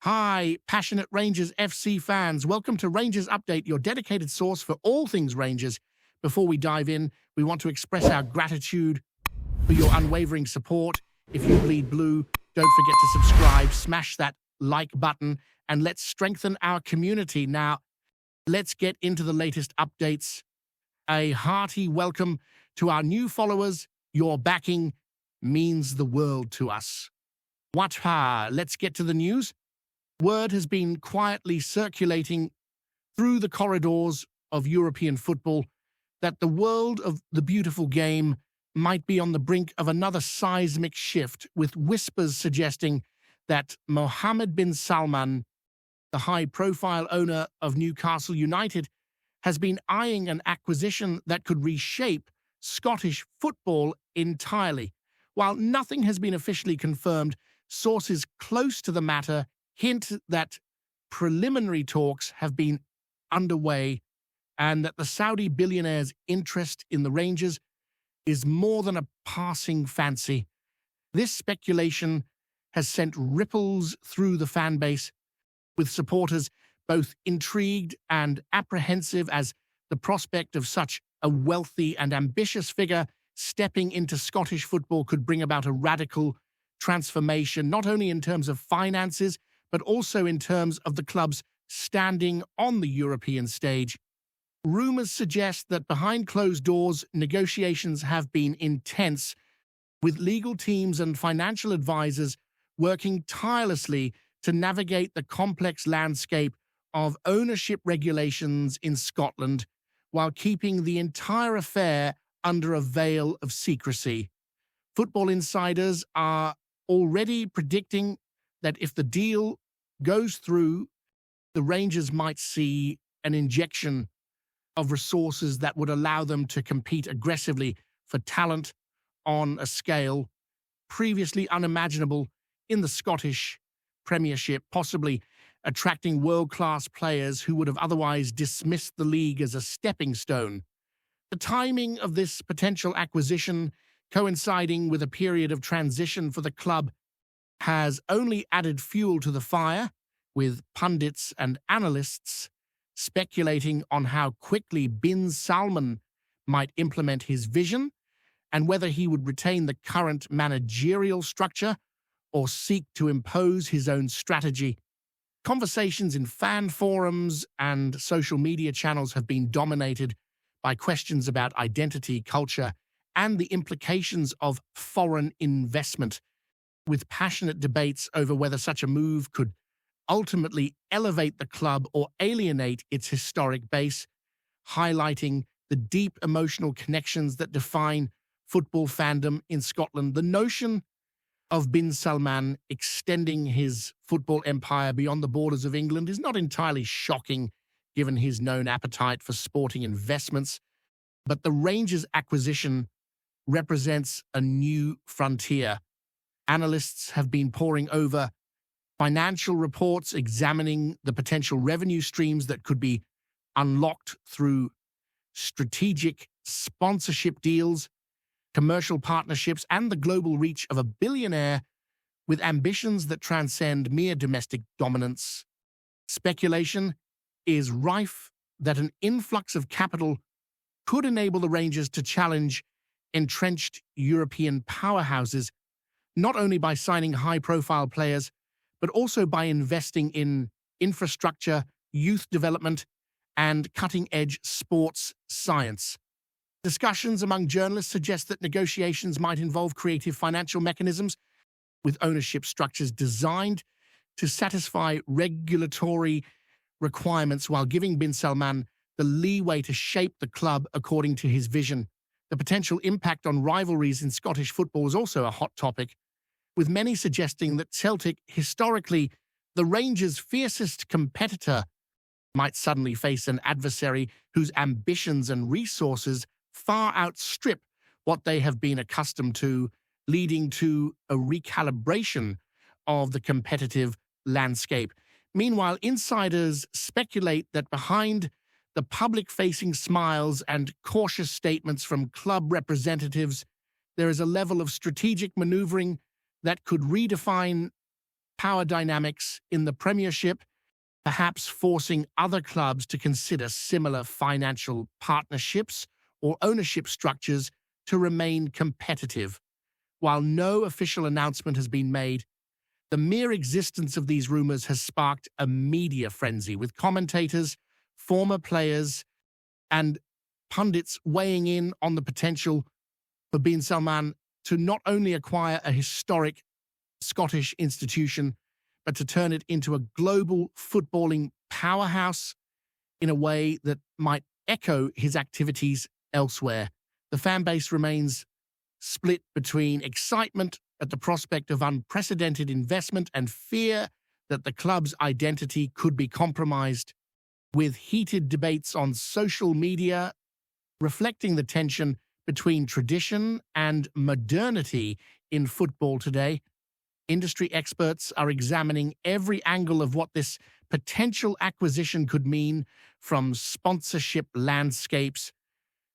Hi, passionate Rangers FC fans. Welcome to Rangers Update, your dedicated source for all things Rangers. Before we dive in, we want to express our gratitude for your unwavering support. If you bleed blue, don't forget to subscribe, smash that like button, and let's strengthen our community. Now, let's get into the latest updates. A hearty welcome to our new followers. Your backing means the world to us. Let's get to the news. Word has been quietly circulating through the corridors of European football that the world of the beautiful game might be on the brink of another seismic shift, with whispers suggesting that Mohammed bin Salman, the high-profile owner of Newcastle United, has been eyeing an acquisition that could reshape Scottish football entirely. While nothing has been officially confirmed, sources close to the matter hint that preliminary talks have been underway and that the Saudi billionaire's interest in the Rangers is more than a passing fancy. This speculation has sent ripples through the fan base, with supporters both intrigued and apprehensive as the prospect of such a wealthy and ambitious figure stepping into Scottish football could bring about a radical transformation, not only in terms of finances, but also in terms of the club's standing on the European stage. Rumours suggest that behind closed doors, negotiations have been intense, with legal teams and financial advisors working tirelessly to navigate the complex landscape of ownership regulations in Scotland, while keeping the entire affair under a veil of secrecy. Football insiders are already predicting that if the deal goes through, the Rangers might see an injection of resources that would allow them to compete aggressively for talent on a scale previously unimaginable in the Scottish Premiership, possibly attracting world-class players who would have otherwise dismissed the league as a stepping stone. The timing of this potential acquisition, coinciding with a period of transition for the club, has only added fuel to the fire, with pundits and analysts speculating on how quickly bin Salman might implement his vision and whether he would retain the current managerial structure or seek to impose his own strategy. Conversations in fan forums and social media channels have been dominated by questions about identity, culture, and the implications of foreign investment, with passionate debates over whether such a move could ultimately elevate the club or alienate its historic base, highlighting the deep emotional connections that define football fandom in Scotland. The notion of bin Salman extending his football empire beyond the borders of England is not entirely shocking, given his known appetite for sporting investments, but the Rangers acquisition represents a new frontier. Analysts have been poring over financial reports examining the potential revenue streams that could be unlocked through strategic sponsorship deals, commercial partnerships, and the global reach of a billionaire with ambitions that transcend mere domestic dominance. Speculation is rife that an influx of capital could enable the Rangers to challenge entrenched European powerhouses, not only by signing high-profile players, but also by investing in infrastructure, youth development, and cutting-edge sports science. Discussions among journalists suggest that negotiations might involve creative financial mechanisms, with ownership structures designed to satisfy regulatory requirements while giving bin Salman the leeway to shape the club according to his vision. The potential impact on rivalries in Scottish football is also a hot topic, with many suggesting that Celtic, historically the Rangers' fiercest competitor, might suddenly face an adversary whose ambitions and resources far outstrip what they have been accustomed to, leading to a recalibration of the competitive landscape. Meanwhile, insiders speculate that behind the public-facing smiles and cautious statements from club representatives, there is a level of strategic maneuvering that could redefine power dynamics in the Premiership, perhaps forcing other clubs to consider similar financial partnerships or ownership structures to remain competitive. While no official announcement has been made, the mere existence of these rumors has sparked a media frenzy, with commentators, former players, and pundits weighing in on the potential for bin Salman to not only acquire a historic Scottish institution, but to turn it into a global footballing powerhouse in a way that might echo his activities elsewhere. The fan base remains split between excitement at the prospect of unprecedented investment and fear that the club's identity could be compromised, with heated debates on social media reflecting the tension between tradition and modernity in football today. Industry experts are examining every angle of what this potential acquisition could mean, from sponsorship landscapes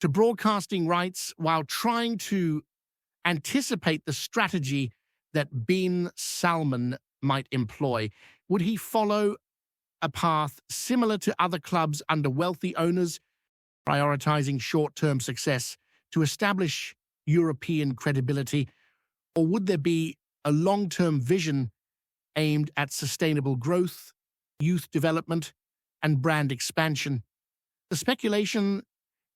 to broadcasting rights, while trying to anticipate the strategy that bin Salman might employ. Would he follow a path similar to other clubs under wealthy owners, prioritizing short-term success to establish European credibility? Or would there be a long-term vision aimed at sustainable growth, youth development, and brand expansion? The speculation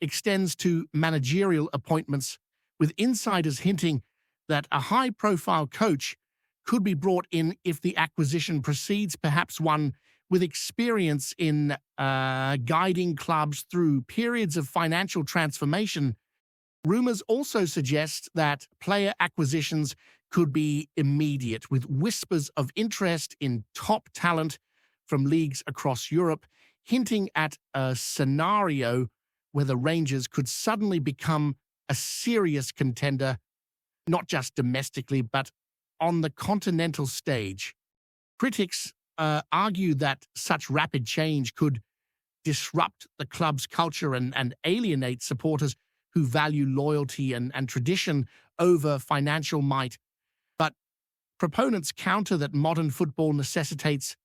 extends to managerial appointments, with insiders hinting that a high-profile coach could be brought in if the acquisition proceeds, perhaps one with experience in guiding clubs through periods of financial transformation. Rumors also suggest that player acquisitions could be immediate, with whispers of interest in top talent from leagues across Europe, hinting at a scenario where the Rangers could suddenly become a serious contender, not just domestically, but on the continental stage. Critics argue that such rapid change could disrupt the club's culture and alienate supporters who value loyalty and tradition over financial might. But proponents counter that modern football necessitates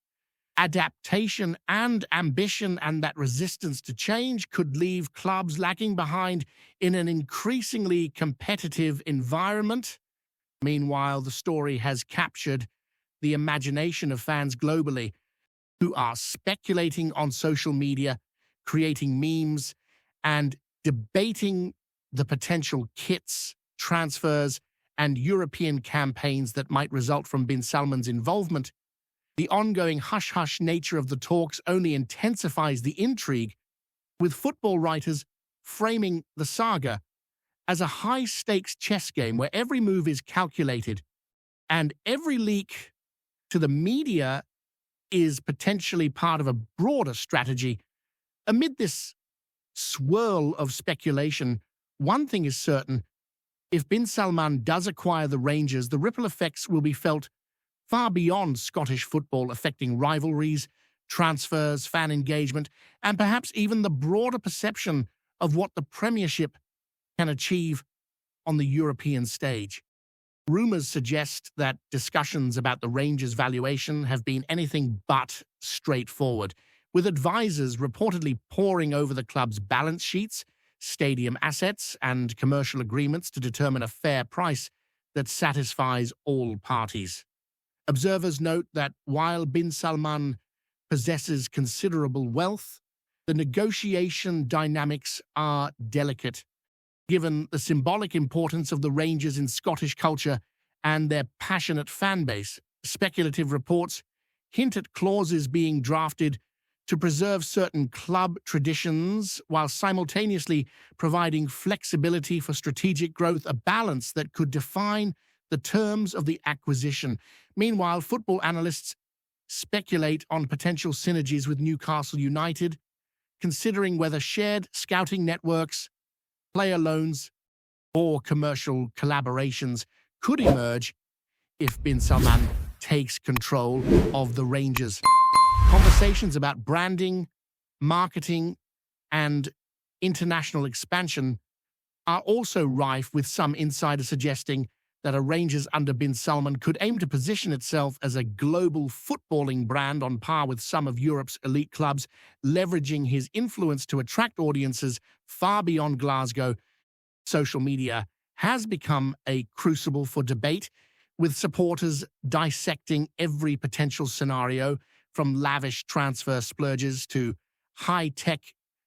adaptation and ambition, and that resistance to change could leave clubs lagging behind in an increasingly competitive environment. Meanwhile, the story has captured the imagination of fans globally, who are speculating on social media, creating memes, and debating the potential kits, transfers, and European campaigns that might result from bin Salman's involvement. The ongoing hush-hush nature of the talks only intensifies the intrigue, with football writers framing the saga as a high-stakes chess game where every move is calculated and every leak to the media is potentially part of a broader strategy. Amid this swirl of speculation, one thing is certain: if bin Salman does acquire the Rangers, the ripple effects will be felt far beyond Scottish football, affecting rivalries, transfers, fan engagement, and perhaps even the broader perception of what the Premiership can achieve on the European stage. Rumors suggest that discussions about the Rangers' valuation have been anything but straightforward, with advisors reportedly poring over the club's balance sheets, stadium assets, and commercial agreements to determine a fair price that satisfies all parties. Observers note that while bin Salman possesses considerable wealth, the negotiation dynamics are delicate, given the symbolic importance of the Rangers in Scottish culture and their passionate fan base. Speculative reports hint at clauses being drafted to preserve certain club traditions while simultaneously providing flexibility for strategic growth, a balance that could define the terms of the acquisition. Meanwhile, football analysts speculate on potential synergies with Newcastle United, considering whether shared scouting networks, player loans, or commercial collaborations could emerge if bin Salman takes control of the Rangers. Conversations about branding, marketing, and international expansion are also rife, with some insiders suggesting that a Rangers under Bin Salman could aim to position itself as a global footballing brand on par with some of Europe's elite clubs, leveraging his influence to attract audiences far beyond Glasgow. Social media has become a crucible for debate, with supporters dissecting every potential scenario, from lavish transfer splurges to high-tech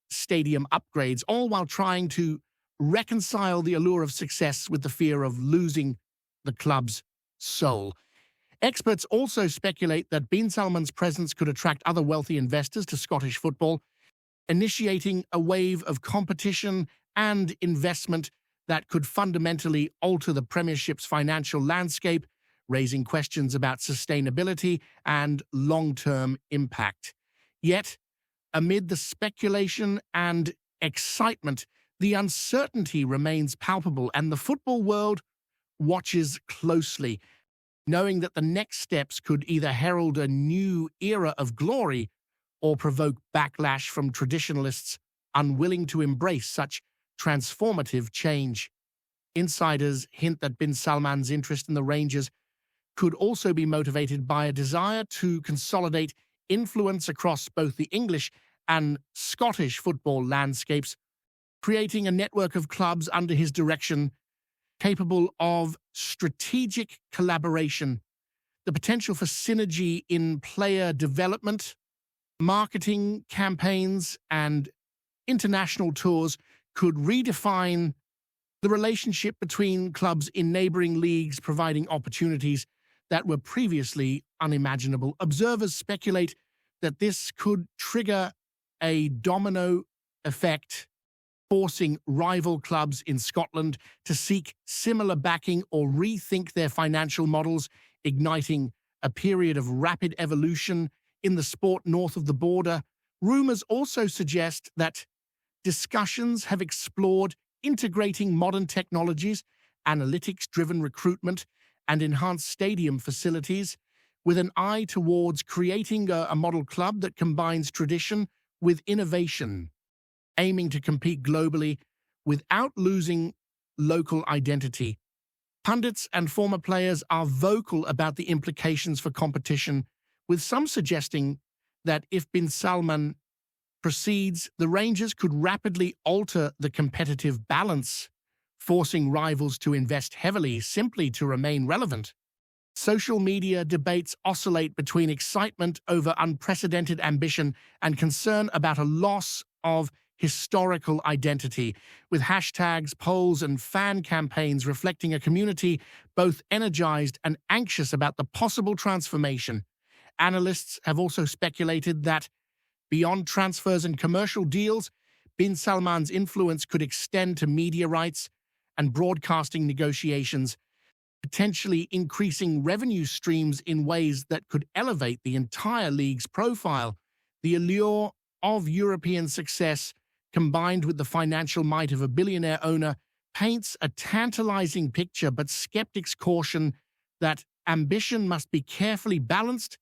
stadium upgrades, all while trying to reconcile the allure of success with the fear of losing the club's soul. Experts also speculate that Bin Salman's presence could attract other wealthy investors to Scottish football, initiating a wave of competition and investment that could fundamentally alter the Premiership's financial landscape, raising questions about sustainability and long-term impact. Yet, amid the speculation and excitement, the uncertainty remains palpable, and the football world watches closely, knowing that the next steps could either herald a new era of glory or provoke backlash from traditionalists unwilling to embrace such transformative change. Insiders hint that Bin Salman's interest in the Rangers could also be motivated by a desire to consolidate influence across both the English and Scottish football landscapes, creating a network of clubs under his direction capable of strategic collaboration. The potential for synergy in player development, marketing campaigns, and international tours could redefine the relationship between clubs in neighboring leagues, providing opportunities that were previously unimaginable. Observers speculate that this could trigger a domino effect, forcing rival clubs in Scotland to seek similar backing or rethink their financial models, igniting a period of rapid evolution in the sport north of the border. Rumours also suggest that discussions have explored integrating modern technologies, analytics-driven recruitment, and enhanced stadium facilities, with an eye towards creating a model club that combines tradition with innovation, aiming to compete globally without losing local identity. Pundits and former players are vocal about the implications for competition, with some suggesting that if Bin Salman proceeds, the Rangers could rapidly alter the competitive balance, forcing rivals to invest heavily simply to remain relevant. Social media debates oscillate between excitement over unprecedented ambition and concern about a loss of historical identity, with hashtags, polls, and fan campaigns reflecting a community both energized and anxious about the possible transformation. Analysts have also speculated that, beyond transfers and commercial deals, Bin Salman's influence could extend to media rights and broadcasting negotiations, potentially increasing revenue streams in ways that could elevate the entire league's profile. The allure of European success, combined with the financial might of a billionaire owner, paints a tantalizing picture, but skeptics caution that ambition must be carefully balanced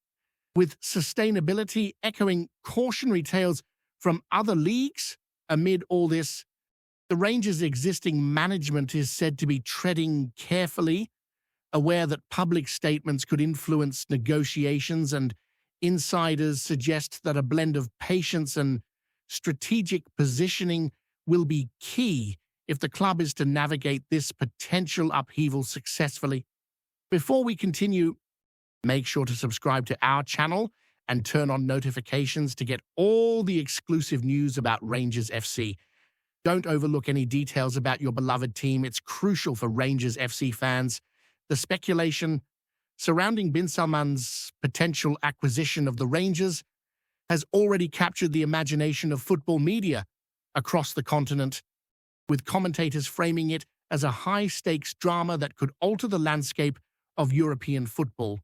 with sustainability, echoing cautionary tales from other leagues. Amid all this, the Rangers' existing management is said to be treading carefully, aware that public statements could influence negotiations, and insiders suggest that a blend of patience and strategic positioning will be key if the club is to navigate this potential upheaval successfully. Before we continue, make sure to subscribe to our channel and turn on notifications to get all the exclusive news about Rangers FC. Don't overlook any details about your beloved team. It's crucial for Rangers FC fans. The speculation surrounding Bin Salman's potential acquisition of the Rangers has already captured the imagination of football media across the continent, with commentators framing it as a high-stakes drama that could alter the landscape of European football.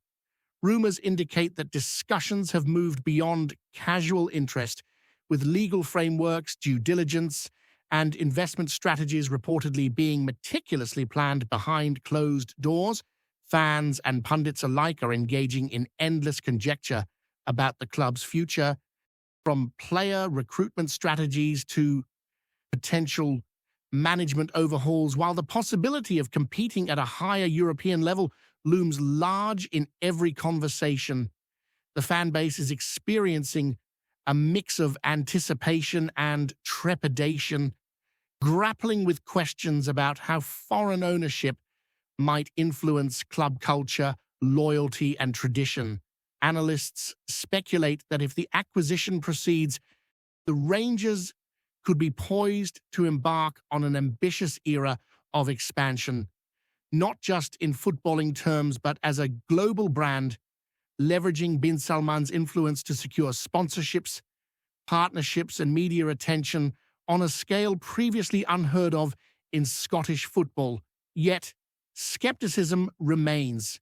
Rumors indicate that discussions have moved beyond casual interest, with legal frameworks, due diligence, and investment strategies reportedly being meticulously planned behind closed doors. Fans and pundits alike are engaging in endless conjecture about the club's future, from player recruitment strategies to potential management overhauls, while the possibility of competing at a higher European level looms large in every conversation. The fan base is experiencing a mix of anticipation and trepidation, grappling with questions about how foreign ownership might influence club culture, loyalty, and tradition. Analysts speculate that if the acquisition proceeds, the Rangers could be poised to embark on an ambitious era of expansion, not just in footballing terms, but as a global brand, leveraging bin Salman's influence to secure sponsorships, partnerships, and media attention on a scale previously unheard of in Scottish football. Yet, skepticism remains,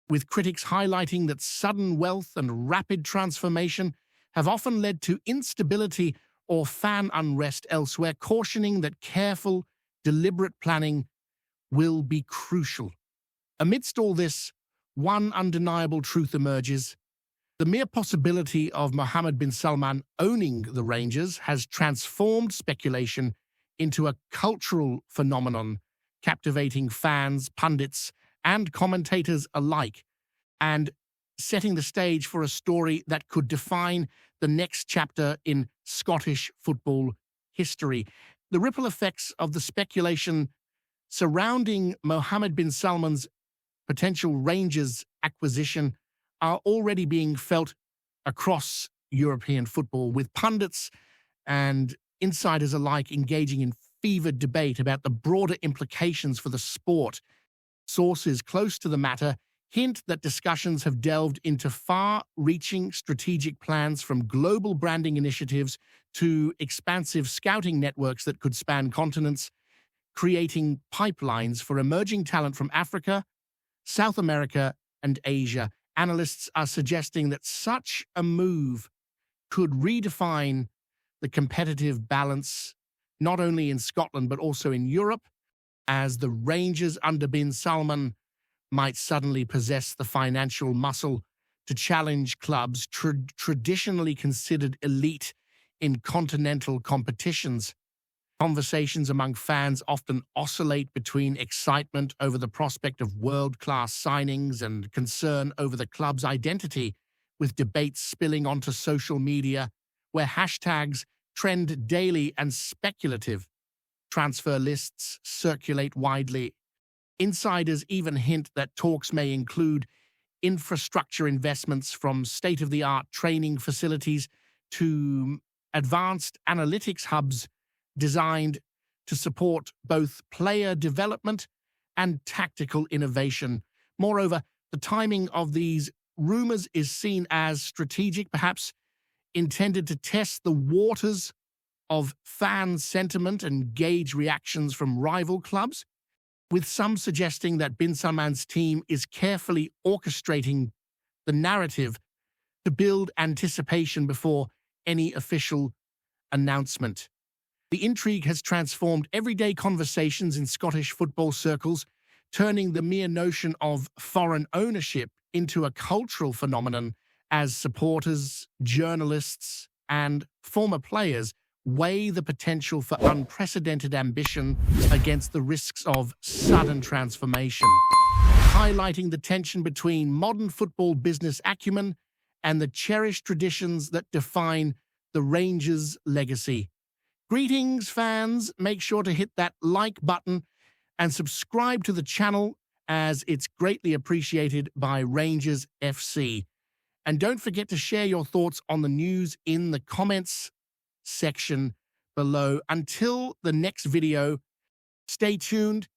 with critics highlighting that sudden wealth and rapid transformation have often led to instability or fan unrest elsewhere, cautioning that careful, deliberate planning will be crucial. Amidst all this, one undeniable truth emerges. The mere possibility of Mohammed bin Salman owning the Rangers has transformed speculation into a cultural phenomenon, captivating fans, pundits, and commentators alike, and setting the stage for a story that could define the next chapter in Scottish football history. The ripple effects of the speculation surrounding Mohammed bin Salman's potential Rangers acquisition are already being felt across European football, with pundits and insiders alike engaging in fevered debate about the broader implications for the sport. Sources close to the matter hint that discussions have delved into far-reaching strategic plans, from global branding initiatives to expansive scouting networks that could span continents, creating pipelines for emerging talent from Africa, South America, and Asia. Analysts are suggesting that such a move could redefine the competitive balance not only in Scotland but also in Europe, as the Rangers under bin Salman might suddenly possess the financial muscle to challenge clubs traditionally considered elite in continental competitions. Conversations among fans often oscillate between excitement over the prospect of world-class signings and concern over the club's identity, with debates spilling onto social media, where hashtags trend daily and speculative transfer lists circulate widely. Insiders even hint that talks may include infrastructure investments, from state-of-the-art training facilities to advanced analytics hubs designed to support both player development and tactical innovation. Moreover, the timing of these rumors is seen as strategic, perhaps intended to test the waters of fan sentiment and gauge reactions from rival clubs, with some suggesting that bin Salman's team is carefully orchestrating the narrative to build anticipation before any official announcement. The intrigue has transformed everyday conversations in Scottish football circles, turning the mere notion of foreign ownership into a cultural phenomenon as supporters, journalists, and former players weigh the potential for unprecedented ambition against the risks of sudden transformation, highlighting the tension between modern football business acumen and the cherished traditions that define the Rangers' legacy. Greetings, fans. Make sure to hit that like button and subscribe to the channel, as it's greatly appreciated by Rangers FC. And don't forget to share your thoughts on the news in the comments section below. Until the next video, stay tuned